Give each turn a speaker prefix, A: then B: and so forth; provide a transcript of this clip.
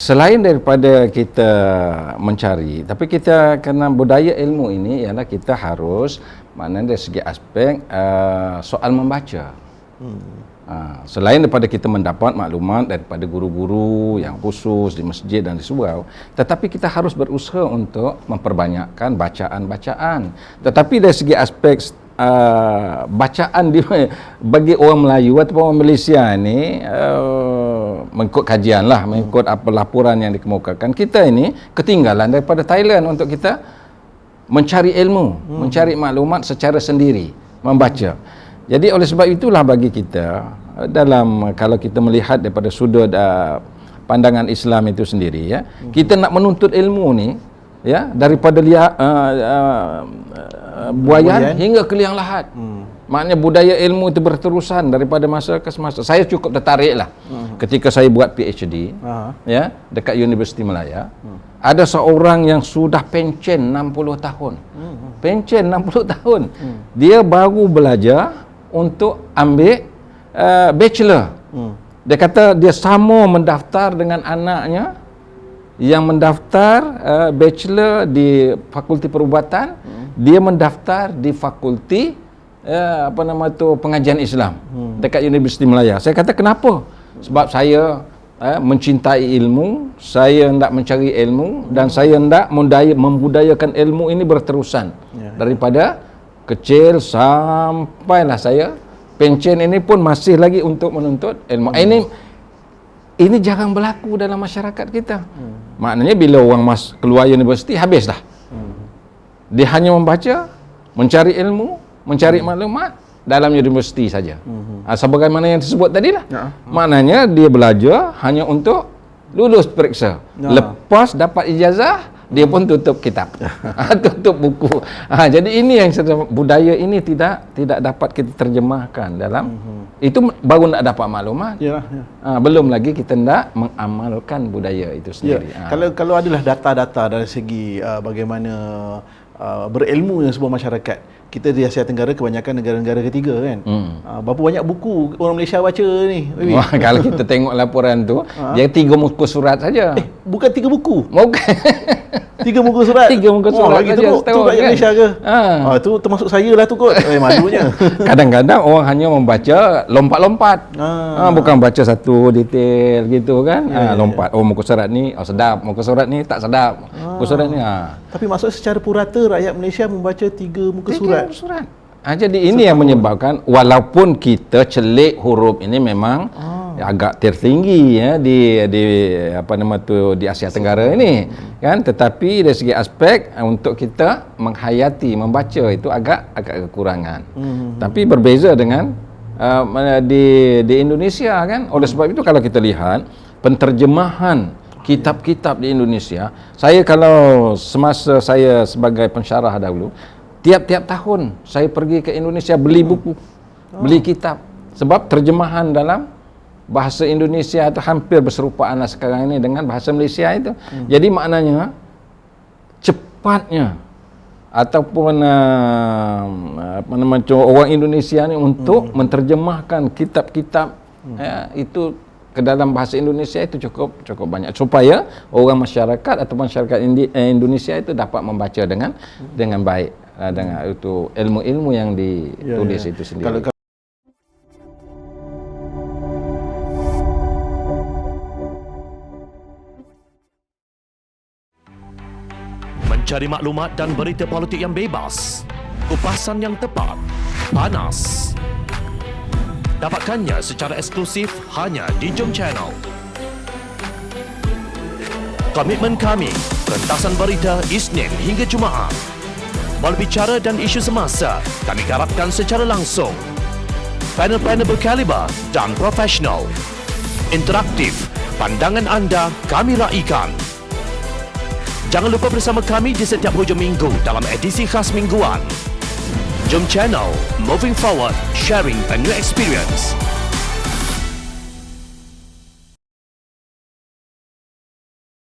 A: selain daripada kita mencari, tapi kita kena budaya ilmu ini ialah kita harus maknanya dari segi aspek soal membaca. Selain daripada kita mendapat maklumat daripada guru-guru yang khusus di masjid dan di surau, tetapi kita harus berusaha untuk memperbanyakkan bacaan-bacaan. Tetapi dari segi aspek bacaan bagi orang Melayu atau orang Malaysia ni, mengikut kajian lah, mengikut apa laporan yang dikemukakan, kita ini ketinggalan daripada Thailand untuk kita mencari ilmu, mencari maklumat secara sendiri, membaca. Jadi oleh sebab itulah bagi kita, dalam kalau kita melihat daripada sudut pandangan Islam itu sendiri, ya, kita nak menuntut ilmu ni, ya, daripada buayan hingga ke liang lahat. Maknanya budaya ilmu itu berterusan daripada masa ke semasa. Saya cukup tertarik lah ketika saya buat PhD, ya, dekat Universiti Malaya. Ada seorang yang sudah pencen 60 tahun. Pencen 60 tahun. Dia baru belajar untuk ambil bachelor. Dia kata dia sama mendaftar dengan anaknya yang mendaftar bachelor di Fakulti Perubatan, dia mendaftar di Fakulti pengajian Islam dekat Universiti Malaya. Saya kata kenapa? Sebab saya mencintai ilmu, saya hendak mencari ilmu dan saya hendak membudayakan ilmu ini berterusan daripada kecil sampailah saya pencen ini pun masih lagi untuk menuntut ilmu. Ini jarang berlaku dalam masyarakat kita. Maknanya bila orang keluar universiti habis dah. Dia hanya membaca, mencari ilmu, mencari maklumat dalam universiti saja. Sebagaimana yang disebut tadi lah. Maknanya dia belajar hanya untuk lulus periksa. Lepas dapat ijazah, dia pun tutup kitab, tutup buku. Jadi ini yang budaya ini tidak dapat kita terjemahkan dalam itu, baru nak dapat maklumat. Belum lagi kita nak mengamalkan budaya itu sendiri.
B: Kalau adalah data-data dari segi bagaimana berilmunya sebuah masyarakat, kita di Asia Tenggara kebanyakan negara-negara ketiga kan. Berapa banyak buku orang Malaysia baca ni?
A: Kalau kita tengok laporan tu, dia 3 muka surat saja.
B: Bukan 3 buku.
A: Bukan.
B: 3 muka surat.
A: 3 muka surat
B: lagi
A: saja.
B: Tu kat Malaysia ke? Tu termasuk saya lah tu kot. Malunya.
A: Kadang-kadang orang hanya membaca lompat-lompat. Bukan baca satu detail gitu kan. Lompat. Oh, muka surat ni sedap, muka surat ni tak sedap. Muka surat ni
B: Tapi maksud secara purata rakyat Malaysia membaca 3 muka surat.
A: Jadi ini yang menyebabkan walaupun kita celik huruf ini memang agak tertinggi ya di di Asia Tenggara ini kan, tetapi dari segi aspek untuk kita menghayati membaca itu agak kekurangan. Tapi berbeza dengan di Indonesia kan. Oleh sebab itu kalau kita lihat penterjemahan kitab-kitab di Indonesia, saya kalau semasa saya sebagai pensyarah dahulu, tiap-tiap tahun saya pergi ke Indonesia beli buku, beli kitab, sebab terjemahan dalam bahasa Indonesia itu hampir berserupaan sekarang ini dengan bahasa Malaysia itu. Jadi maknanya cepatnya ataupun orang Indonesia ni untuk menterjemahkan kitab-kitab itu ke dalam bahasa Indonesia itu cukup banyak, supaya orang masyarakat atau masyarakat Indonesia itu dapat membaca dengan baik, dengan itu ilmu-ilmu yang ditulis itu sendiri.
C: Mencari maklumat dan berita politik yang bebas, kupasan yang tepat, panas. Dapatkannya secara eksklusif hanya di Jom Channel. Komitmen kami, pentasan berita Isnin hingga Jumaat. Berbicara dan isu semasa, kami garapkan secara langsung. Panel-panel berkaliber dan profesional. Interaktif, pandangan anda kami raikan. Jangan lupa bersama kami di setiap hujung minggu dalam edisi khas mingguan. Jom Channel, moving forward, sharing a new experience.